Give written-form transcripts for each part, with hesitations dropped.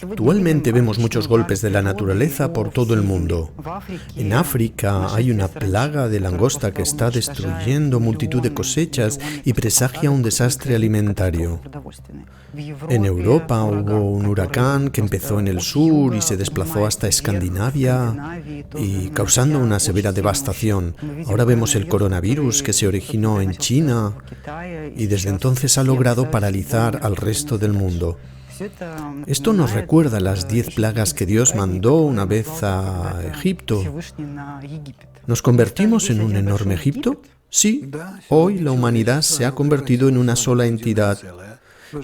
Actualmente vemos muchos golpes de la naturaleza por todo el mundo. En África hay una plaga de langosta que está destruyendo multitud de cosechas y presagia un desastre alimentario. En Europa hubo un huracán que empezó en el sur y se desplazó hasta Escandinavia y causando una severa devastación. Ahora vemos el coronavirus que se originó en China y desde entonces ha logrado paralizar al resto del mundo. Esto nos recuerda las 10 plagas que Dios mandó una vez a Egipto. ¿Nos convertimos en un enorme Egipto? Sí, hoy la humanidad se ha convertido en una sola entidad.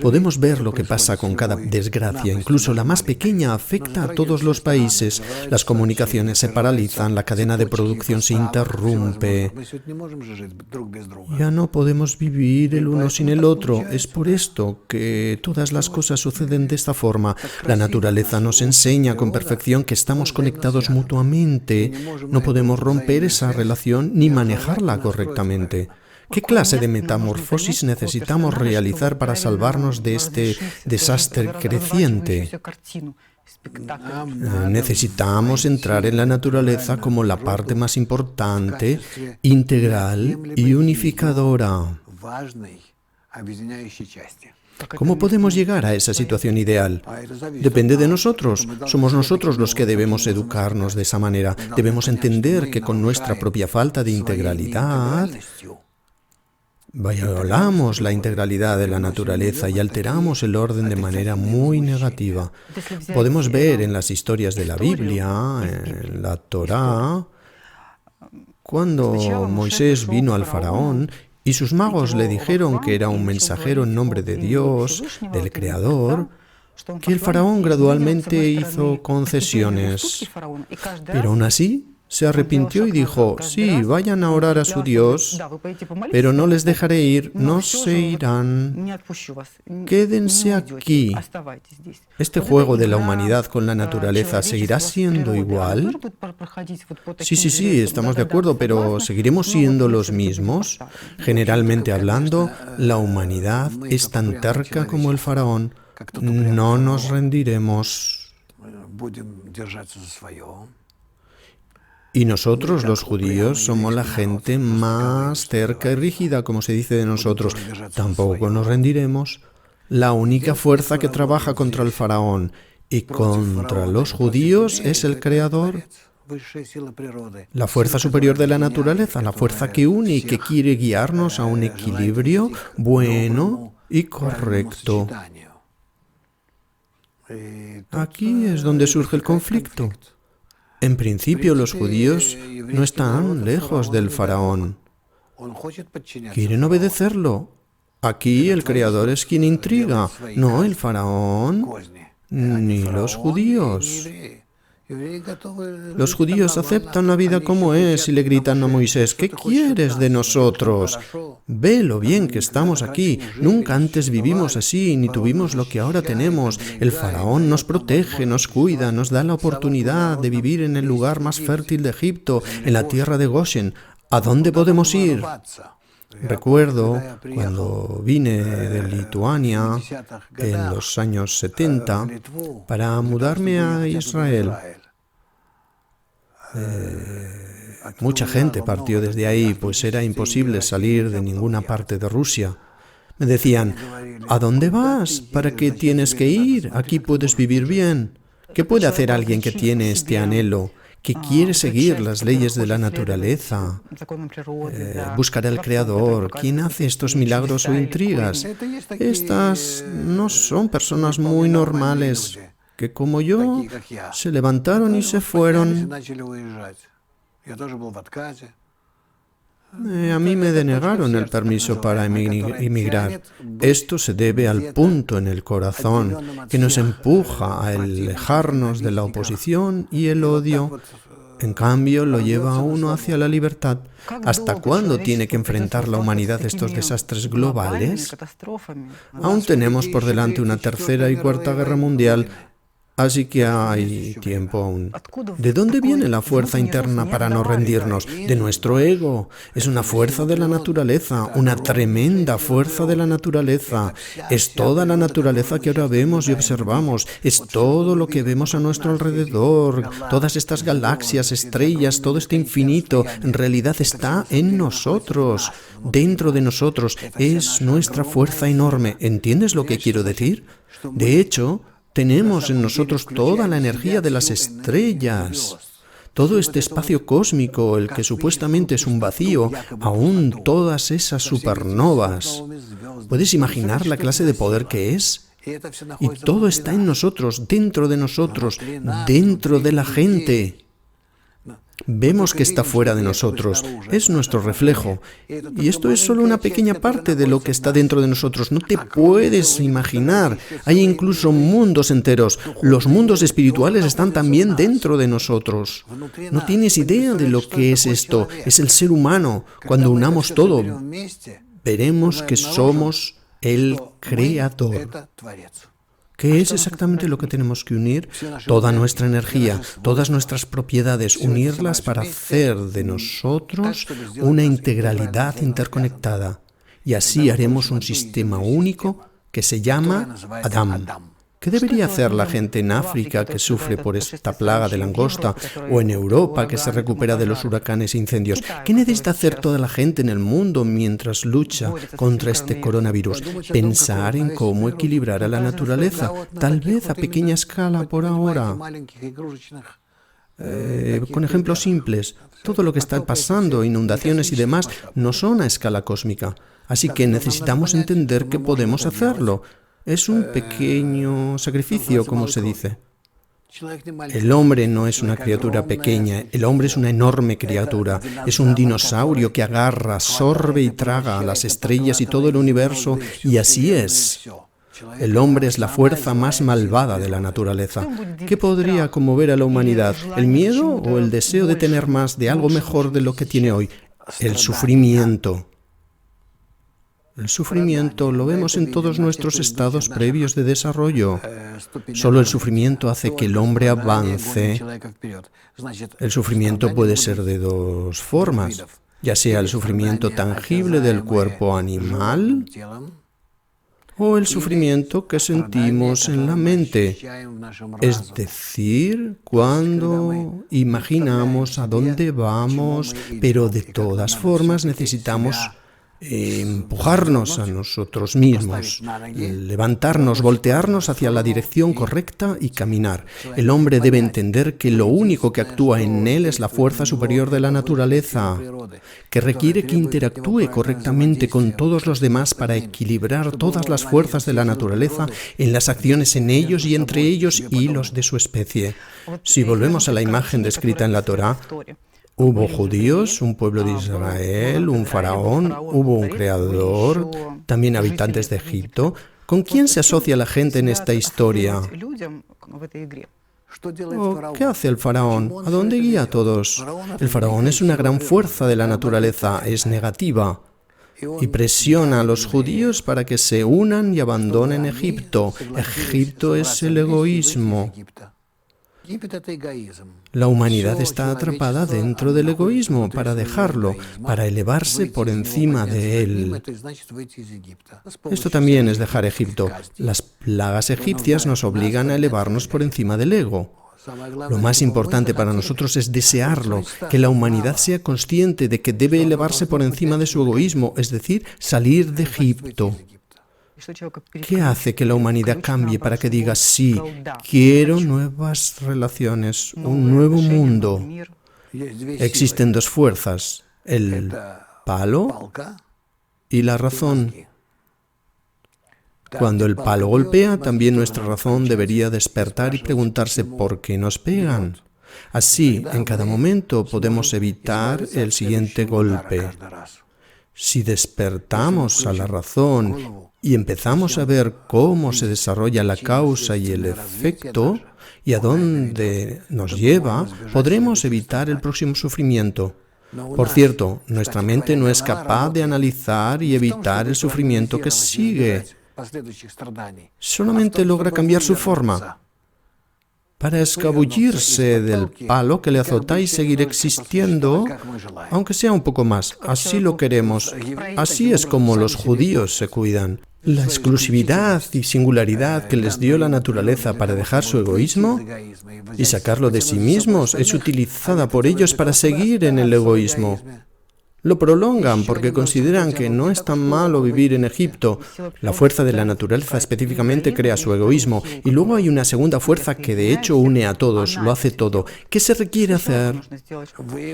Podemos ver lo que pasa con cada desgracia, incluso la más pequeña afecta a todos los países. Las comunicaciones se paralizan, la cadena de producción se interrumpe. Ya no podemos vivir el uno sin el otro. Es por esto que todas las cosas suceden de esta forma. La naturaleza nos enseña con perfección que estamos conectados mutuamente. No podemos romper esa relación ni manejarla correctamente. ¿Qué clase de metamorfosis necesitamos realizar para salvarnos de este desastre creciente? Necesitamos entrar en la naturaleza como la parte más importante, integral y unificadora. ¿Cómo podemos llegar a esa situación ideal? Depende de nosotros. Somos nosotros los que debemos educarnos de esa manera. Debemos entender que con nuestra propia falta de integralidad violamos la integralidad de la naturaleza y alteramos el orden de manera muy negativa. Podemos ver en las historias de la Biblia, en la Torá, cuando Moisés vino al faraón y sus magos le dijeron que era un mensajero en nombre de Dios, del Creador, que el faraón gradualmente hizo concesiones. Pero aún así se arrepintió y dijo: sí, vayan a orar a su Dios, pero no les dejaré ir, no se irán, quédense aquí. ¿Este juego de la humanidad con la naturaleza seguirá siendo igual? Sí, estamos de acuerdo, pero ¿seguiremos siendo los mismos? Generalmente hablando, la humanidad es tan terca como el faraón. No nos rendiremos. Y nosotros, los judíos, somos la gente más terca y rígida, como se dice de nosotros. Tampoco nos rendiremos. La única fuerza que trabaja contra el faraón y contra los judíos es el Creador. La fuerza superior de la naturaleza, la fuerza que une y que quiere guiarnos a un equilibrio bueno y correcto. Aquí es donde surge el conflicto. En principio, los judíos no están lejos del faraón. Quieren obedecerlo. Aquí el Creador es quien intriga, no el faraón ni los judíos. Los judíos aceptan la vida como es y le gritan a Moisés: ¿qué quieres de nosotros? Ve lo bien que estamos aquí. Nunca antes vivimos así, ni tuvimos lo que ahora tenemos. El faraón nos protege, nos cuida, nos da la oportunidad de vivir en el lugar más fértil de Egipto, en la tierra de Goshen. ¿A dónde podemos ir? Recuerdo cuando vine de Lituania en los años 70 para mudarme a Israel. Mucha gente partió desde ahí, pues era imposible salir de ninguna parte de Rusia. Me decían: ¿a dónde vas? ¿Para qué tienes que ir? Aquí puedes vivir bien. ¿Qué puede hacer alguien que tiene este anhelo, que quiere seguir las leyes de la naturaleza, buscar al Creador? ¿Quién hace estos milagros o intrigas? Estas no son personas muy normales que, como yo, se levantaron y se fueron. A mí me denegaron el permiso para emigrar. Esto se debe al punto en el corazón que nos empuja a alejarnos de la oposición y el odio. En cambio, lo lleva a uno hacia la libertad. ¿Hasta cuándo tiene que enfrentar la humanidad estos desastres globales? Aún tenemos por delante una tercera y cuarta guerra mundial. Así que hay tiempo aún. ¿De dónde viene la fuerza interna para no rendirnos? De nuestro ego. Es una fuerza de la naturaleza, una tremenda fuerza de la naturaleza. Es toda la naturaleza que ahora vemos y observamos. Es todo lo que vemos a nuestro alrededor. Todas estas galaxias, estrellas, todo este infinito, en realidad está en nosotros, dentro de nosotros. Es nuestra fuerza enorme. ¿Entiendes lo que quiero decir? De hecho, tenemos en nosotros toda la energía de las estrellas. Todo este espacio cósmico, el que supuestamente es un vacío, aún todas esas supernovas. ¿Puedes imaginar la clase de poder que es? Y todo está en nosotros, dentro de la gente. Vemos que está fuera de nosotros, es nuestro reflejo. Y esto es solo una pequeña parte de lo que está dentro de nosotros. No te puedes imaginar. Hay incluso mundos enteros. Los mundos espirituales están también dentro de nosotros. No tienes idea de lo que es esto. Es el ser humano. Cuando unamos todo, veremos que somos el Creador. ¿Qué es exactamente lo que tenemos que unir? Toda nuestra energía, todas nuestras propiedades, unirlas para hacer de nosotros una integralidad interconectada. Y así haremos un sistema único que se llama Adam. ¿Qué debería hacer la gente en África que sufre por esta plaga de langosta o en Europa que se recupera de los huracanes e incendios? ¿Qué necesita hacer toda la gente en el mundo mientras lucha contra este coronavirus? Pensar en cómo equilibrar a la naturaleza, tal vez a pequeña escala por ahora. Con ejemplos simples, todo lo que está pasando, inundaciones y demás, no son a escala cósmica. Así que necesitamos entender que podemos hacerlo. Es un pequeño sacrificio, como se dice. El hombre no es una criatura pequeña, el hombre es una enorme criatura. Es un dinosaurio que agarra, sorbe y traga a las estrellas y todo el universo, y así es. El hombre es la fuerza más malvada de la naturaleza. ¿Qué podría conmover a la humanidad? ¿El miedo o el deseo de tener más, de algo mejor de lo que tiene hoy? El sufrimiento. El sufrimiento lo vemos en todos nuestros estados previos de desarrollo. Solo el sufrimiento hace que el hombre avance. El sufrimiento puede ser de dos formas, ya sea el sufrimiento tangible del cuerpo animal o el sufrimiento que sentimos en la mente. Es decir, cuando imaginamos a dónde vamos, pero de todas formas necesitamos empujarnos a nosotros mismos, levantarnos, voltearnos hacia la dirección correcta y caminar. El hombre debe entender que lo único que actúa en él es la fuerza superior de la naturaleza, que requiere que interactúe correctamente con todos los demás para equilibrar todas las fuerzas de la naturaleza en las acciones en ellos y entre ellos y los de su especie. Si volvemos a la imagen descrita en la Torá, hubo judíos, un pueblo de Israel, un faraón, hubo un creador, también habitantes de Egipto. ¿Con quién se asocia la gente en esta historia? ¿Qué hace el faraón? ¿A dónde guía a todos? El faraón es una gran fuerza de la naturaleza, es negativa y presiona a los judíos para que se unan y abandonen Egipto. Egipto es el egoísmo. La humanidad está atrapada dentro del egoísmo para dejarlo, para elevarse por encima de él. Esto también es dejar Egipto. Las plagas egipcias nos obligan a elevarnos por encima del ego. Lo más importante para nosotros es desearlo, que la humanidad sea consciente de que debe elevarse por encima de su egoísmo, es decir, salir de Egipto. ¿Qué hace que la humanidad cambie para que diga sí, quiero nuevas relaciones, un nuevo mundo? Existen dos fuerzas, el palo y la razón. Cuando el palo golpea, también nuestra razón debería despertar y preguntarse por qué nos pegan. Así, en cada momento podemos evitar el siguiente golpe. Si despertamos a la razón y empezamos a ver cómo se desarrolla la causa y el efecto y a dónde nos lleva, podremos evitar el próximo sufrimiento. Por cierto, nuestra mente no es capaz de analizar y evitar el sufrimiento que sigue. Solamente logra cambiar su forma. para escabullirse del palo que le azota y seguir existiendo, aunque sea un poco más. Así lo queremos. Así es como los judíos se cuidan. La exclusividad y singularidad que les dio la naturaleza para dejar su egoísmo y sacarlo de sí mismos es utilizada por ellos para seguir en el egoísmo. Lo prolongan porque consideran que no es tan malo vivir en Egipto. La fuerza de la naturaleza específicamente crea su egoísmo y luego hay una segunda fuerza que de hecho une a todos, lo hace todo. ¿Qué se requiere hacer?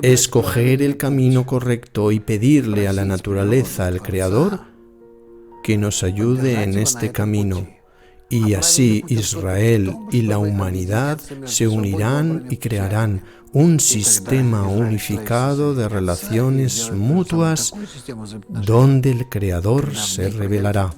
Escoger el camino correcto y pedirle a la naturaleza, al Creador, que nos ayude en este camino. Y así Israel y la humanidad se unirán y crearán un sistema unificado de relaciones mutuas donde el Creador se revelará.